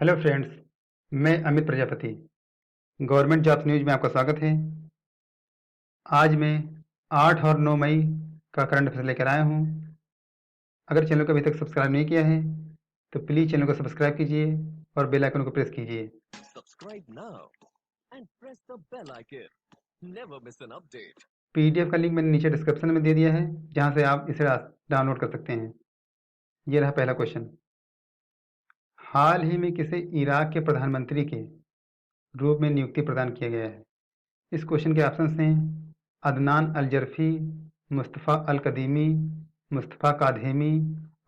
Hello friends, मैं Amit Prajapati. Government jobs news में आपका स्वागत है। आज मैं 8 और 9 मई का करंट अफेयर्स लेकर आया हूँ। अगर चैनल को अभी तक सब्सक्राइब नहीं किया है तो प्लीज़ चैनल को सब्सक्राइब कीजिए और बेल आइकन को प्रेस कीजिए। Subscribe now and press the bell icon. Never miss an update. PDF का लिंक मैंने नीचे डिस्क्रिप्शन में दे दिया है, जहाँ से आप इसे डाउनलोड कर सकते हैं। ये रहा पहला क्वेश्चन। हाल ही में किसे इराक के प्रधानमंत्री के रूप में नियुक्ति प्रदान किया गया है? इस क्वेश्चन के ऑप्शंस हैं अदनान अल जरफी, मुस्तफ़ा अल कदीमी, मुस्तफ़ा काधेमी,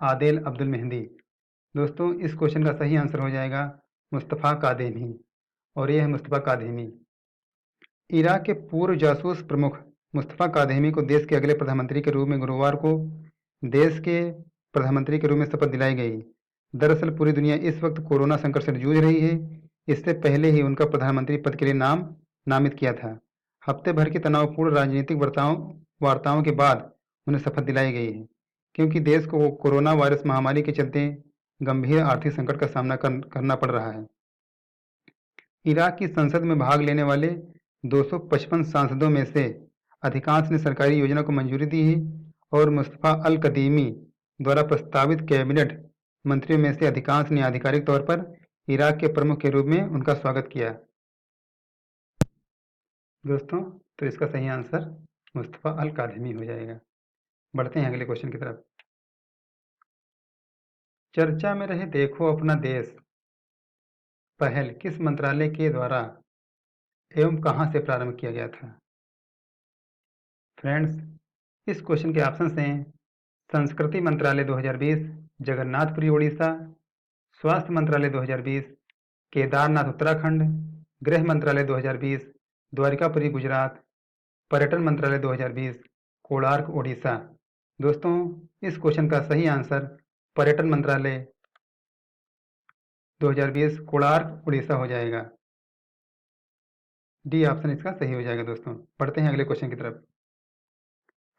आदेल अब्दुल मेहंदी। दोस्तों, इस क्वेश्चन का सही आंसर हो जाएगा मुस्तफ़ा कादेमी, और ये है मुस्तफ़ा कादेमी। इराक के पूर्व जासूस प्रमुख मुस्तफ़ा कादेमी को देश के अगले प्रधानमंत्री के रूप में गुरुवार को देश के प्रधानमंत्री के रूप में शपथ दिलाई गई। दरअसल पूरी दुनिया इस वक्त कोरोना संकट से जूझ रही है। इससे पहले ही उनका प्रधानमंत्री पद के लिए नाम नामित किया था। हफ्ते भर की तनावपूर्ण राजनीतिक वार्ताओं के बाद उन्हें शपथ दिलाई गई है, क्योंकि देश को कोरोना वायरस महामारी के चलते गंभीर आर्थिक संकट का सामना करना पड़ रहा है। इराक की संसद में भाग लेने वाले 255 सांसदों में से अधिकांश ने सरकारी योजना को मंजूरी दी है, और मुस्तफ़ा अल कदीमी द्वारा प्रस्तावित कैबिनेट मंत्रियों में से अधिकांश ने आधिकारिक तौर पर इराक के प्रमुख के रूप में उनका स्वागत किया। दोस्तों, तो इसका सही आंसर मुस्तफ़ा अल कादिमी हो जाएगा। बढ़ते हैं अगले क्वेश्चन की तरफ। चर्चा में रहे देखो अपना देश पहल किस मंत्रालय के द्वारा एवं कहां से प्रारंभ किया गया था? फ्रेंड्स, इस क्वेश्चन के ऑप्शंस हैं संस्कृति मंत्रालय 2020 जगन्नाथपुरी उड़ीसा, स्वास्थ्य मंत्रालय 2020 केदारनाथ उत्तराखंड, गृह मंत्रालय 2020 द्वारिकापुरी गुजरात, पर्यटन मंत्रालय 2020 कोणार्क उड़ीसा। दोस्तों, इस क्वेश्चन का सही आंसर पर्यटन मंत्रालय 2020 कोणार्क उड़ीसा हो जाएगा। डी ऑप्शन इसका सही हो जाएगा। दोस्तों, बढ़ते हैं अगले क्वेश्चन की तरफ।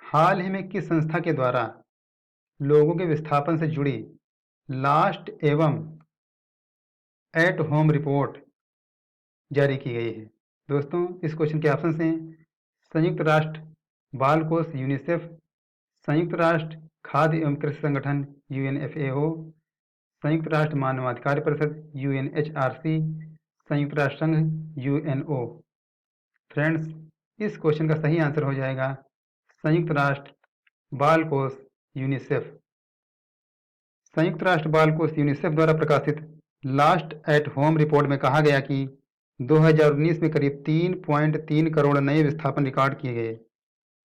हाल ही में किस संस्था के द्वारा लोगों के विस्थापन से जुड़ी लास्ट एवं एट होम रिपोर्ट जारी की गई है? दोस्तों, इस क्वेश्चन के ऑप्शन हैं संयुक्त राष्ट्र बाल कोष यूनिसेफ, संयुक्त राष्ट्र खाद्य एवं कृषि संगठन यूएनएफएओ, संयुक्त राष्ट्र मानवाधिकार परिषद यूएनएचआरसी, संयुक्त राष्ट्र संघ यूएनओ। फ्रेंड्स, इस क्वेश्चन का सही आंसर हो जाएगा संयुक्त राष्ट्र बाल कोष यूनिसेफ। संयुक्त राष्ट्र बाल कोष यूनिसेफ द्वारा प्रकाशित लास्ट एट होम रिपोर्ट में कहा गया कि 2019 में करीब 3.3 करोड़ नए विस्थापन रिकॉर्ड किए गए,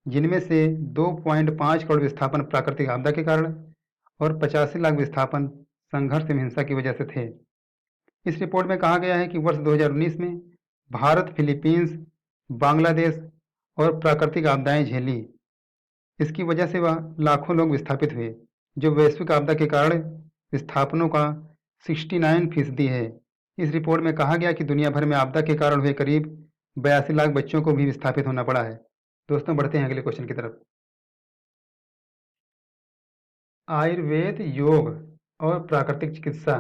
जिनमें से 2.5 करोड़ विस्थापन प्राकृतिक आपदा के कारण और 85 लाख विस्थापन संघर्ष एवं हिंसा की वजह से थे। इस रिपोर्ट में कहा गया है कि वर्ष 2019 में भारत, फिलीपींस, बांग्लादेश और प्राकृतिक आपदाएं झेली। इसकी वजह से वह लाखों लोग विस्थापित हुए, जो वैश्विक आपदा के कारण विस्थापनों का 69% है। इस रिपोर्ट में कहा गया कि दुनिया भर में आपदा के कारण हुए करीब 82 लाख बच्चों को भी विस्थापित होना पड़ा है। दोस्तों, बढ़ते हैं अगले क्वेश्चन की तरफ। आयुर्वेद, योग और प्राकृतिक चिकित्सा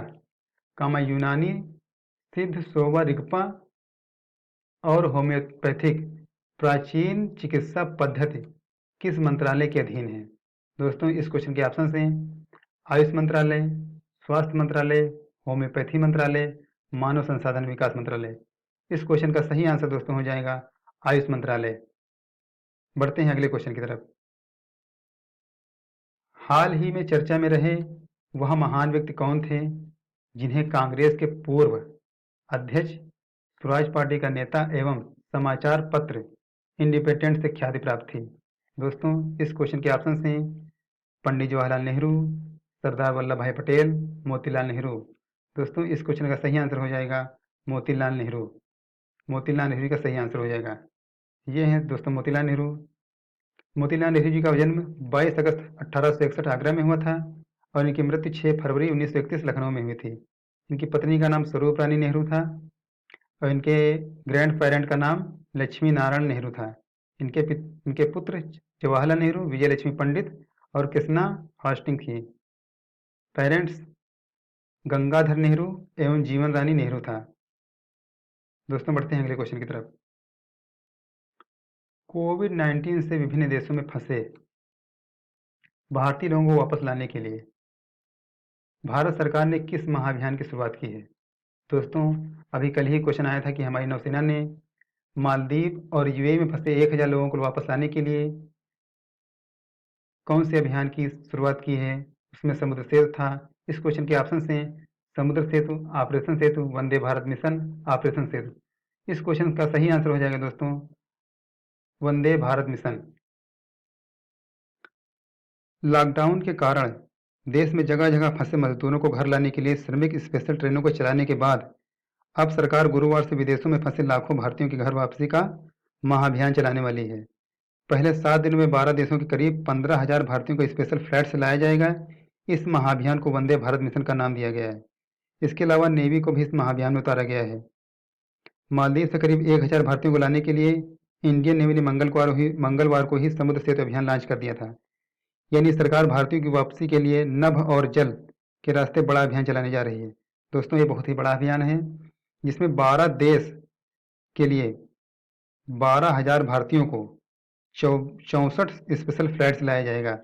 यूनानी, सिद्ध, सोवा रिगपा और होम्योपैथिक प्राचीन चिकित्सा पद्धति किस मंत्रालय के अधीन है? दोस्तों, इस क्वेश्चन के ऑप्शन हैं आयुष मंत्रालय, स्वास्थ्य मंत्रालय, होम्योपैथी मंत्रालय, मानव संसाधन विकास मंत्रालय। इस क्वेश्चन का सही आंसर दोस्तों हो जाएगा आयुष मंत्रालय। बढ़ते हैं अगले क्वेश्चन की तरफ। हाल ही में चर्चा में रहे वह महान व्यक्ति कौन थे जिन्हें कांग्रेस के पूर्व अध्यक्ष, स्वराज पार्टी का नेता एवं समाचार पत्र इंडिपेंडेंट से ख्याति प्राप्त थी? दोस्तों, इस क्वेश्चन के ऑप्शन हैं पंडित जवाहरलाल नेहरू, सरदार वल्लभ भाई पटेल, मोतीलाल नेहरू। दोस्तों, इस क्वेश्चन का सही आंसर हो जाएगा मोतीलाल नेहरू। मोतीलाल नेहरू का सही आंसर हो जाएगा। ये हैं दोस्तों मोतीलाल नेहरू। मोतीलाल नेहरू जी का जन्म 22 अगस्त 1861 आगरा में हुआ था, और इनकी मृत्यु 6 फरवरी 1931 लखनऊ में हुई थी। इनकी पत्नी का नाम स्वरूप रानी नेहरू था, और इनके ग्रैंड पेरेंट का नाम लक्ष्मी नारायण नेहरू था। इनके पुत्र जवाहरलाल नेहरू, विजय लक्ष्मी पंडित और कृष्णा हास्टिंग थी। पेरेंट्स, गंगाधर नेहरू एवं जीवन रानी नेहरू था। दोस्तों बढ़ते हैं अगले क्वेश्चन की तरफ। कोविड-19 से विभिन्न देशों में फंसे भारतीय लोगों को वापस लाने के लिए भारत सरकार ने किस महाअभियान की शुरुआत की है? दोस्तों अभी कल ही क्वेश्चन आया था कि हमारी नौसेना ने मालदीव और यूएई में फंसे 1000 लोगों को वापस लाने के लिए कौन से अभियान की शुरुआत की है? उसमें समुद्र सेतु था। इस क्वेश्चन के ऑप्शन हैं समुद्र सेतु, ऑपरेशन सेतु, वंदे भारत मिशन, ऑपरेशन सेतु। इस क्वेश्चन का सही आंसर हो जाएगा दोस्तों वंदे भारत मिशन। लॉकडाउन के कारण देश में जगह जगह फंसे मजदूरों को घर लाने के लिए श्रमिक स्पेशल ट्रेनों को चलाने के बाद अब सरकार गुरुवार से विदेशों में फंसे लाखों भारतीयों की घर वापसी का महाअभियान चलाने वाली है। पहले 7 दिनों में 12 देशों के करीब 15,000 भारतीयों को स्पेशल फ्लाइट से लाया जाएगा। इस महाअभियान को वंदे भारत मिशन का नाम दिया गया है। इसके अलावा नेवी को भी इस महाअभियान में उतारा गया है। मालदीव से करीब 1000 भारतीयों को लाने के लिए इंडियन नेवी ने मंगलवार को ही समुद्र सेतु अभियान लॉन्च कर दिया था। यानी सरकार भारतीयों की वापसी के लिए नभ और जल के रास्ते बड़ा अभियान चलाने जा रही है। दोस्तों ये बहुत ही बड़ा अभियान है जिसमें 12 देश के लिए 12,000 भारतीयों को 64 स्पेशल फ्लाइट से लाया जाएगा।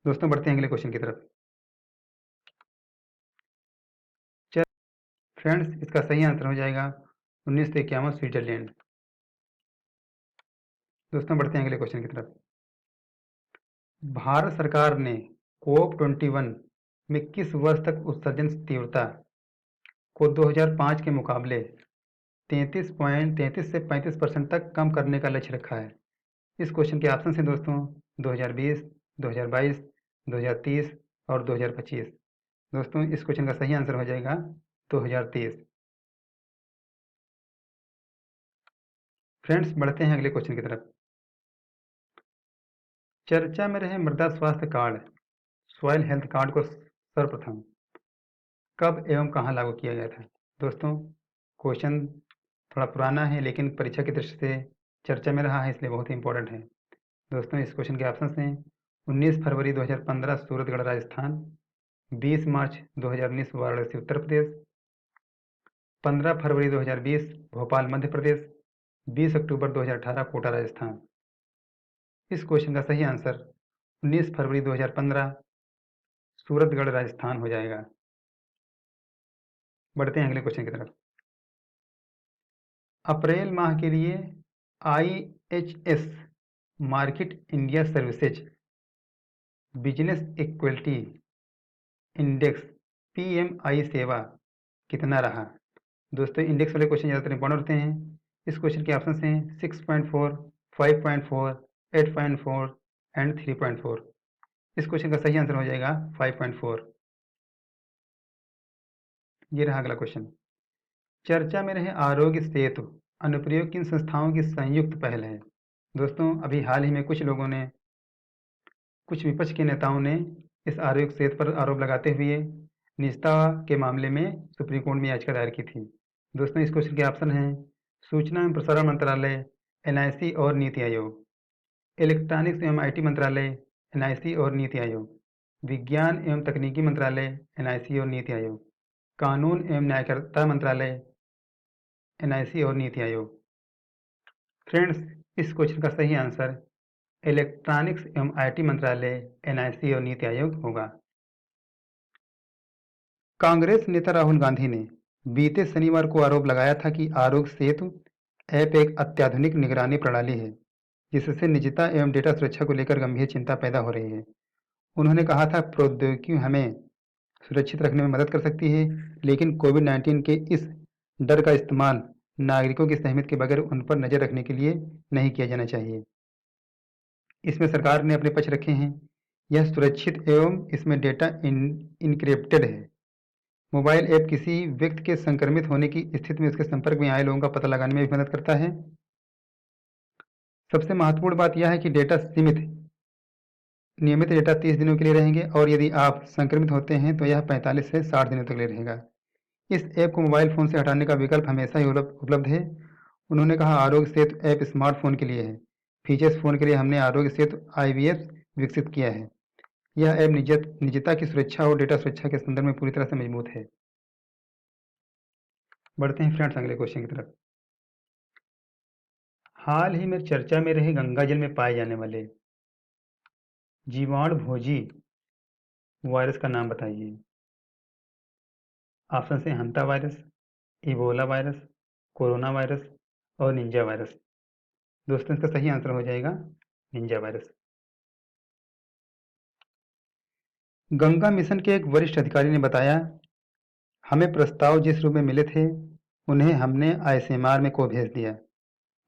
दोस्तों बढ़ते हैं अगले क्वेश्चन की तरफ। फ्रेंड्स इसका सही आंसर हो जाएगा 1951 स्विट्जरलैंड। दोस्तों बढ़ते हैं अगले क्वेश्चन की तरफ। भारत सरकार ने COP21 में किस वर्ष तक उत्सर्जन तीव्रता को 2005 के मुकाबले 33 से 35% तक कम करने का लक्ष्य रखा है? इस क्वेश्चन के ऑप्शन हैं दोस्तों 2020, 2022, 2030 और 2025। दोस्तों इस क्वेश्चन का सही आंसर हो जाएगा 2030। फ्रेंड्स बढ़ते हैं अगले क्वेश्चन की तरफ। चर्चा में रहे मृदा स्वास्थ्य कार्ड सॉइल हेल्थ कार्ड को सर्वप्रथम कब एवं कहाँ लागू किया गया था? दोस्तों क्वेश्चन थोड़ा पुराना है लेकिन परीक्षा की दृष्टि से चर्चा में रहा है इसलिए बहुत ही इंपॉर्टेंट है। दोस्तों इस क्वेश्चन के ऑप्शन हैं 19 फरवरी 2015 सूरतगढ़ राजस्थान, 20 मार्च 2019 वाराणसी उत्तर प्रदेश, 15 फरवरी 2020 भोपाल मध्य प्रदेश, 20 अक्टूबर 2018 कोटा राजस्थान। इस क्वेश्चन का सही आंसर 19 फरवरी 2015 सूरतगढ़ राजस्थान हो जाएगा। बढ़ते हैं अगले क्वेश्चन की तरफ। अप्रैल माह के लिए IHS market India services business equity index PMI सेवा कितना रहा? दोस्तों इंडेक्स वाले क्वेश्चन ज़्यादातर इंपॉर्टेंट होते हैं। इस क्वेश्चन के ऑप्शन हैं 6.4, 5.4, 8.4 एंड 3.4। इस क्वेश्चन का सही आंसर हो जाएगा 5.4। ये रहा अगला क्वेश्चन। चर्चा में रहे आरोग्य सेतु अनुप्रयोग किन संस्थाओं की संयुक्त पहल है? दोस्तों अभी हाल ही में कुछ विपक्ष के नेताओं ने इस आरोग्य सेतु पर आरोप लगाते हुए निजता के मामले में सुप्रीम कोर्ट में याचिका दायर की थी। दोस्तों इस क्वेश्चन के ऑप्शन हैं सूचना एवं प्रसारण मंत्रालय NIC और नीति आयोग, इलेक्ट्रॉनिक्स एवं IT मंत्रालय NIC और नीति आयोग, विज्ञान एवं तकनीकी मंत्रालय NIC और नीति आयोग, कानून एवं न्यायिकता मंत्रालय NIC और नीति आयोग। फ्रेंड्स इस क्वेश्चन का सही आंसर इलेक्ट्रॉनिक्स एवं IT मंत्रालय NIC और नीति आयोग होगा। कांग्रेस नेता राहुल गांधी ने बीते शनिवार को आरोप लगाया था कि आरोग्य सेतु ऐप एक अत्याधुनिक निगरानी प्रणाली है जिससे निजता एवं डेटा सुरक्षा को लेकर गंभीर चिंता पैदा हो रही है। उन्होंने कहा था प्रौद्योगिकी हमें सुरक्षित रखने में मदद कर सकती है लेकिन कोविड-19 के इस डर का इस्तेमाल नागरिकों की सहमति के बगैर उन पर नजर रखने के लिए नहीं किया जाना चाहिए। इसमें सरकार ने अपने पक्ष रखे हैं। यह सुरक्षित एवं इसमें डेटा इनक्रिप्टेड है। मोबाइल ऐप किसी व्यक्ति के संक्रमित होने की स्थिति में उसके संपर्क में आए लोगों का पता लगाने में भी मदद करता है। सबसे महत्वपूर्ण बात यह है कि डेटा नियमित डेटा 30 दिनों के लिए रहेंगे और यदि आप संक्रमित होते हैं तो यह 45 से 60 दिनों तक ले रहेगा। इस ऐप को मोबाइल फ़ोन से हटाने का विकल्प हमेशा ही उपलब्ध है। उन्होंने कहा आरोग्य सेतु ऐप स्मार्टफोन के लिए है, फीचर्स फ़ोन के लिए हमने आरोग्य सेतु IVS विकसित किया है। यह ऐप निजता की सुरक्षा और डेटा सुरक्षा के संदर्भ में पूरी तरह से मजबूत है। बढ़ते हैं फ्रेंड्स अगले क्वेश्चन की तरफ। हाल ही में चर्चा में रहे गंगा जल में पाए जाने वाले जीवाणु भोजी वायरस का नाम बताइए। ऑप्शन से hanta virus, Ebola virus, corona virus और निंजा वायरस। दोस्तों इसका सही आंसर हो जाएगा निंजा वायरस। गंगा मिशन के एक वरिष्ठ अधिकारी ने बताया, हमें प्रस्ताव जिस रूप में मिले थे उन्हें हमने आईसीएमआर में को भेज दिया।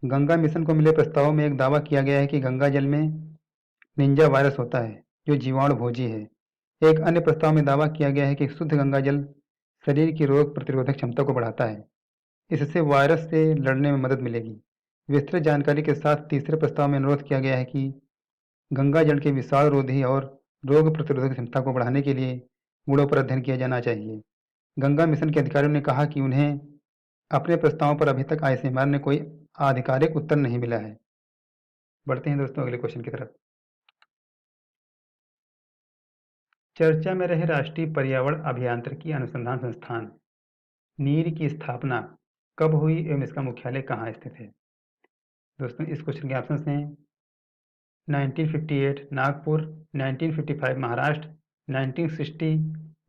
गंगा मिशन को मिले प्रस्तावों में एक दावा किया गया है कि गंगा जल में निंजा वायरस होता है जो जीवाणु भोजी है। एक अन्य प्रस्ताव में दावा किया गया है कि शुद्ध गंगा जल शरीर की रोग प्रतिरोधक क्षमता को बढ़ाता है, इससे वायरस से लड़ने में मदद मिलेगी। विस्तृत जानकारी के साथ तीसरे प्रस्ताव में अनुरोध किया गया है कि गंगा जल के विषाणु रोधी और रोग प्रतिरोधक क्षमता को बढ़ाने के लिए गुणों पर अध्ययन किया जाना चाहिए। गंगा मिशन के अधिकारियों ने कहा कि उन्हें अपने प्रस्तावों पर अभी तक आईसीएमआर ने कोई आधिकारिक उत्तर नहीं मिला है। बढ़ते हैं दोस्तों अगले क्वेश्चन की तरफ। चर्चा में रहे राष्ट्रीय पर्यावरण अभियांत्रिकी अनुसंधान संस्थान नीर की स्थापना कब हुई एवं इसका मुख्यालय कहाँ स्थित है। दोस्तों इस क्वेश्चन के ऑप्शन हैं 1958 नागपुर, 1955 महाराष्ट्र, 1960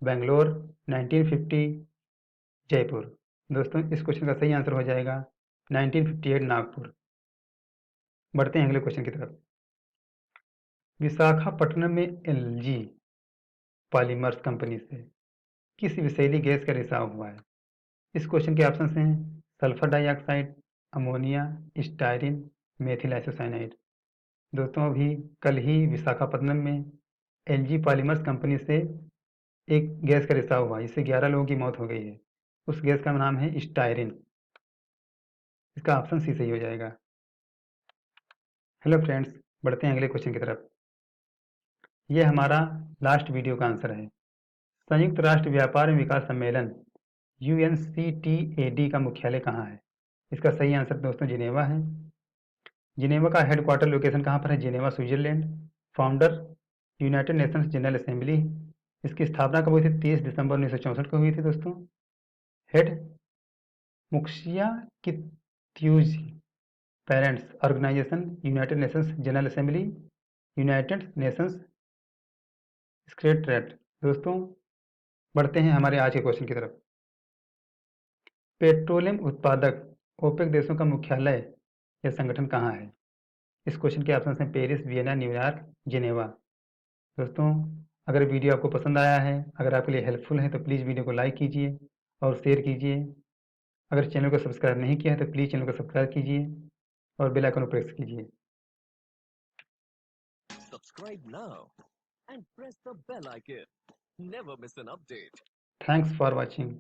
बेंगलोर, 1950 जयपुर। दोस्तों इस क्वेश्चन का सही आंसर हो जाएगा 1958 नागपुर। बढ़ते हैं अगले क्वेश्चन की तरफ। विशाखापट्टनम में एलजी पॉलीमर्स कंपनी से किस विषैली गैस का रिसाव हुआ है। इस क्वेश्चन के ऑप्शन हैं sulphur dioxide, ammonia, styrene, methyl isocyanide. दोस्तों अभी कल ही विशाखापट्टनम में एलजी पॉलीमर्स कंपनी से एक गैस का रिसाव हुआ, इससे 11 लोगों की मौत हो गई है। उस गैस का नाम है स्टायरिन। इसका ऑप्शन सी सही हो जाएगा। हेलो फ्रेंड्स, बढ़ते हैं अगले क्वेश्चन की तरफ। यह हमारा लास्ट वीडियो का आंसर है। संयुक्त राष्ट्र व्यापार एवं विकास सम्मेलन UNCTAD का मुख्यालय कहाँ है। इसका सही आंसर दोस्तों जिनेवा है। जिनेवा का हेडक्वार्टर लोकेशन कहाँ पर है, Geneva Switzerland. Founder United Nations General assembly. इसकी स्थापना कब हुई थी, 30 दिसंबर 1964 को हुई थी दोस्तों। हेड मुक्सिया कित्यूज parents organisation, United Nations General Assembly, United Nations Secretariat. दोस्तों बढ़ते हैं हमारे आज के क्वेश्चन की तरफ। पेट्रोलियम उत्पादक ओपेक देशों का मुख्यालय या संगठन कहाँ है। इस क्वेश्चन के ऑप्शन हैं पेरिस, वियना, न्यूयॉर्क, जिनेवा। दोस्तों अगर वीडियो आपको पसंद आया है, अगर आपके लिए हेल्पफुल है तो प्लीज़ वीडियो को लाइक कीजिए और शेयर कीजिए। अगर चैनल को सब्सक्राइब नहीं किया है तो प्लीज़ चैनल को सब्सक्राइब कीजिए और बेल आइकन को प्रेस कीजिए। Subscribe now and press the bell icon. Never miss an update. Thanks for watching.